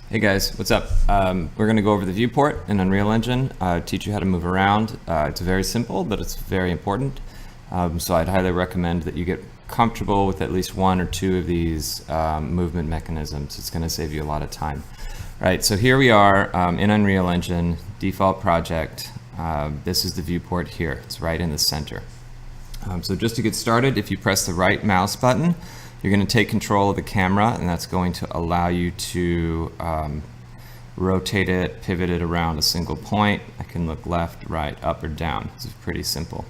Hey guys, what's up? We're going to go over the viewport in Unreal Engine, teach you how to move around. It's very simple, but it's very important. So I'd highly recommend that you get comfortable with at least one or two of these movement mechanisms. It's going to save you a lot of time. Right, so here we are in Unreal Engine, default project. This is the viewport here. It's right in the center. So just to get started, if you press the right mouse button, you're going to take control of the camera, and that's going to allow you to rotate it, pivot it around a single point. I can look left, right, up, or down. This is pretty simple.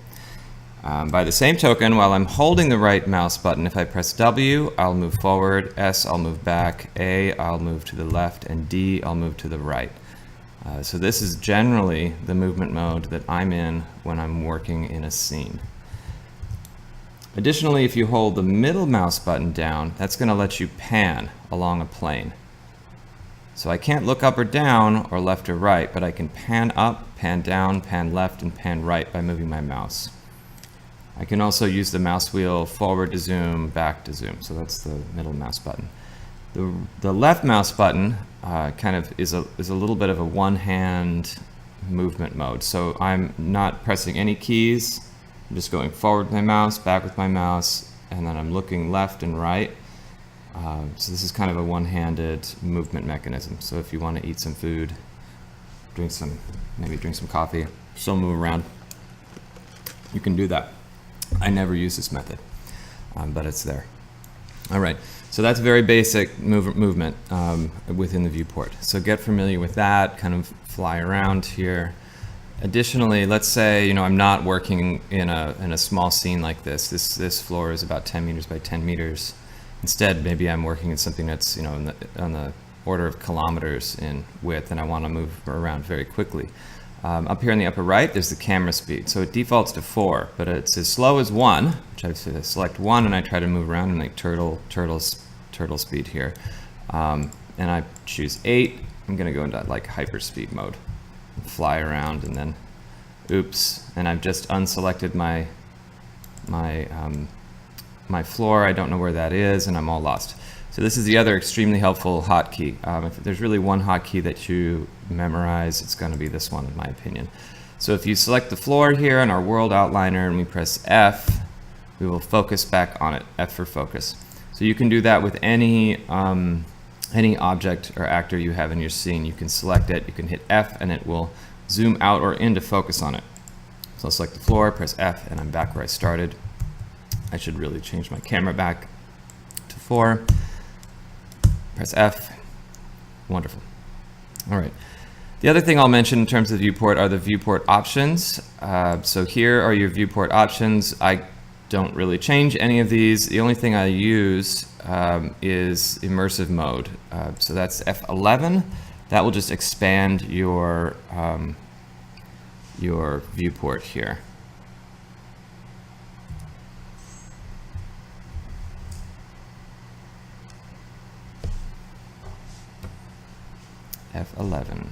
By the same token, while I'm holding the right mouse button, if I press W, I'll move forward, S, I'll move back, A, I'll move to the left, and D, I'll move to the right. So this is generally the movement mode that I'm in when I'm working in a scene. Additionally, if you hold the middle mouse button down, that's going to let you pan along a plane. So I can't look up or down or left or right, but I can pan up, pan down, pan left, and pan right by moving my mouse. I can also use the mouse wheel forward to zoom, back to zoom. So that's the middle mouse button. The left mouse button kind of is a little bit of a one-hand movement mode. So I'm not pressing any keys. I'm just going forward with my mouse, back with my mouse, and then I'm looking left and right. So this is kind of a one-handed movement mechanism. So if you want to eat some food, maybe drink some coffee, still move around, you can do that. I never use this method, but it's there. All right, so that's very basic movement within the viewport. So get familiar with that, kind of fly around here. Additionally, let's say I'm not working in a small scene like this. This floor is about 10 meters by 10 meters. Instead, maybe I'm working in something that's on the order of kilometers in width, and I want to move around very quickly. Up here in the upper right, there's the camera speed. So it defaults to 4, but it's as slow as 1, which I select 1, and I try to move around in like turtle speed here. And I choose 8. I'm going to go into like hyperspeed mode. Fly around, and then oops, and I've just unselected my floor. I don't know where that is, and I'm all lost. So this is the other extremely helpful hotkey. If there's really one hotkey that you memorize, it's going to be this one, in my opinion. So if you select the floor here in our world outliner and we press F, we will focus back on it. F for focus. So you can do that with any object or actor you have in your scene. You can select it, you can hit F, and it will zoom out or in to focus on it. So I'll select the floor, press F, and I'm back where I started. I should really change my camera back to 4. Press F. Wonderful. All right. The other thing I'll mention in terms of the viewport are the viewport options. So here are your viewport options. I don't really change any of these. The only thing I use is immersive mode. So that's F11. That will just expand your viewport here. F11.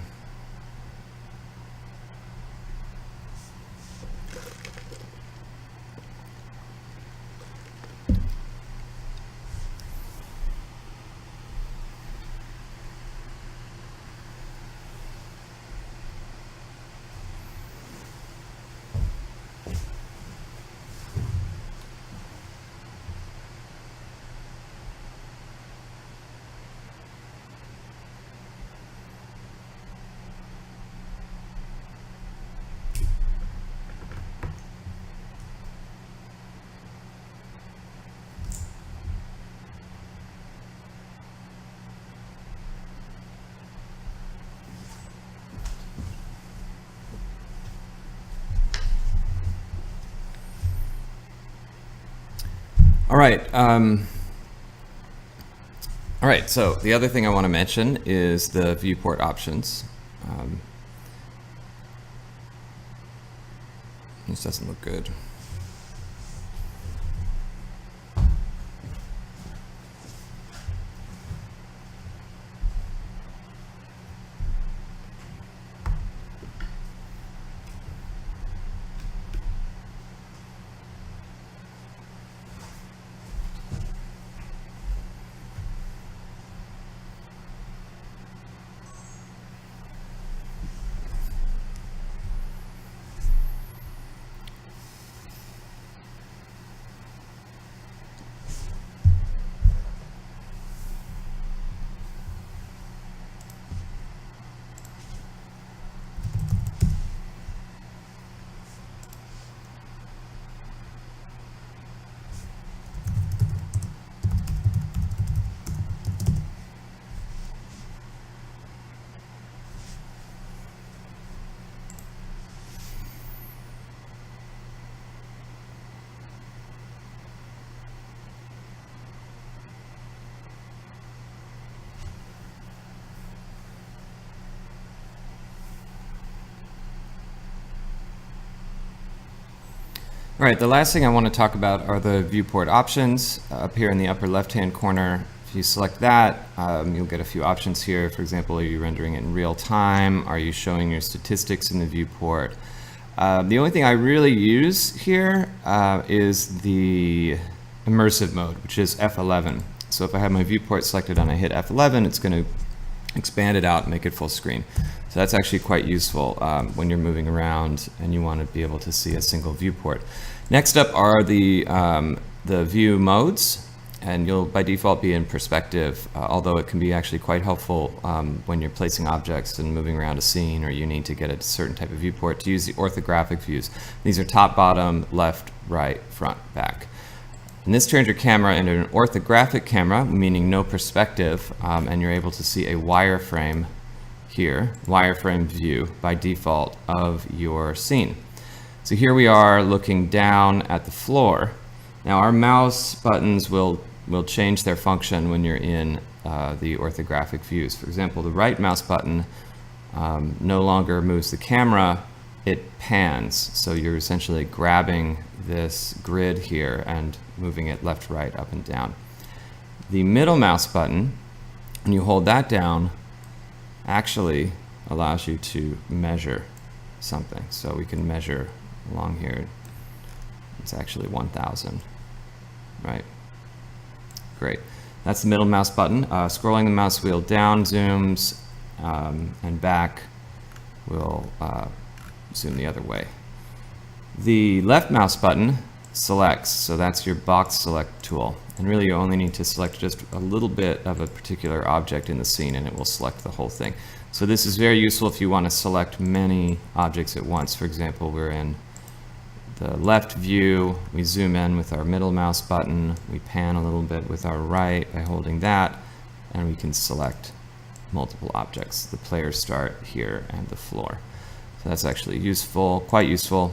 All right, so the other thing I want to mention is the viewport options. This doesn't look good. All right, the last thing I want to talk about are the viewport options up here in the upper left-hand corner. If you select that, you'll get a few options here. For example, are you rendering it in real time? Are you showing your statistics in the viewport? The only thing I really use here is the immersive mode, which is F11. So if I have my viewport selected and I hit F11, it's going to expand it out and make it full screen. So that's actually quite useful when you're moving around and you want to be able to see a single viewport. Next up are the view modes, and you'll by default be in perspective, although it can be actually quite helpful when you're placing objects and moving around a scene, or you need to get a certain type of viewport, to use the orthographic views. These are top, bottom, left, right, front, back. And this turns your camera into an orthographic camera, meaning no perspective, and you're able to see a wireframe here, wireframe view by default of your scene. So here we are looking down at the floor. Now our mouse buttons will change their function when you're in the orthographic views. For example, the right mouse button no longer moves the camera, it pans. So you're essentially grabbing this grid here and moving it left, right, up, and down. The middle mouse button, when you hold that down, actually allows you to measure something. So we can measure along here. It's actually 1,000, right? Great. That's the middle mouse button. Scrolling the mouse wheel down zooms, and back will zoom the other way. The left mouse button selects, so that's your box select tool. And really you only need to select just a little bit of a particular object in the scene and it will select the whole thing. So this is very useful if you want to select many objects at once. For example, we're in the left view, we zoom in with our middle mouse button, we pan a little bit with our right by holding that, and we can select multiple objects, the player start here and the floor. So that's actually useful, quite useful.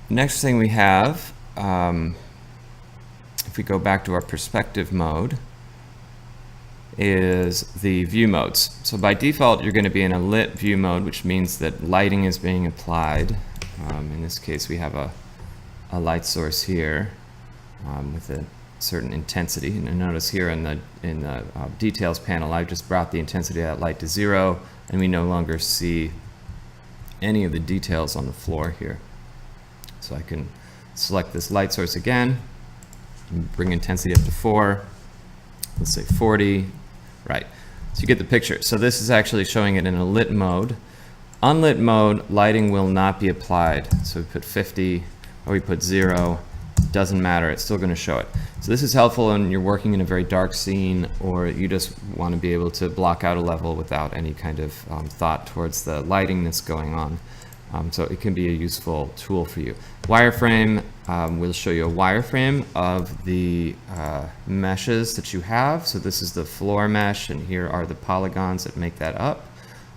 Next thing we have, if we go back to our perspective mode, is the view modes. So by default, you're going to be in a lit view mode, which means that lighting is being applied. In this case, we have a light source here with a certain intensity. And notice here in the details panel, I've just brought the intensity of that light to 0, and we no longer see any of the details on the floor here. So I can select this light source again, and bring intensity up to 4, let's say 40, right. So you get the picture. So this is actually showing it in a lit mode. Unlit mode, lighting will not be applied. So we put 50 or we put 0, doesn't matter, it's still going to show it. So this is helpful when you're working in a very dark scene, or you just want to be able to block out a level without any kind of thought towards the lighting that's going on. So it can be a useful tool for you. Wireframe, we'll show you a wireframe of the meshes that you have. So this is the floor mesh, and here are the polygons that make that up,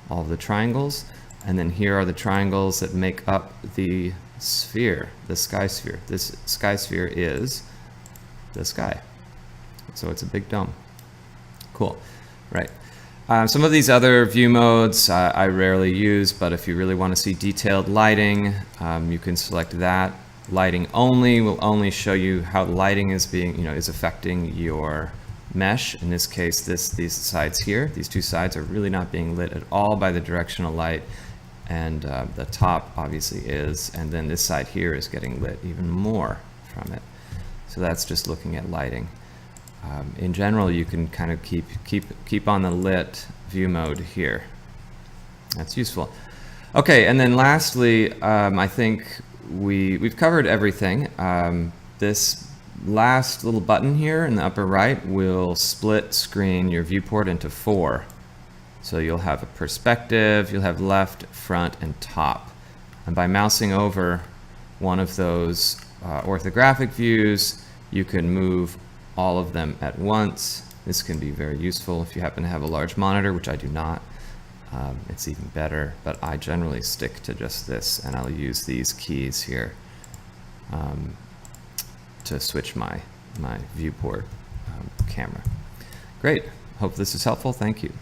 all of the triangles. And then here are the triangles that make up the sphere, the sky sphere. This sky sphere is the sky. So it's a big dome. Cool, right. Some of these other view modes I rarely use, but if you really want to see detailed lighting, you can select that. Lighting only will only show you how lighting is being, is affecting your mesh. In this case, these sides here, these two sides are really not being lit at all by the directional light, and the top obviously is, and then this side here is getting lit even more from it. So that's just looking at lighting. In general, you can kind of keep on the lit view mode here. That's useful. Okay, and then lastly, I think we've covered everything. This last little button here in the upper right will split screen your viewport into 4. So you'll have a perspective, you'll have left, front, and top. And by mousing over one of those orthographic views, you can move all of them at once, This can be very useful if you happen to have a large monitor, which I do not. It's even better, but I generally stick to just this, and I'll use these keys here to switch my viewport camera. Great. Hope this is helpful. Thank you.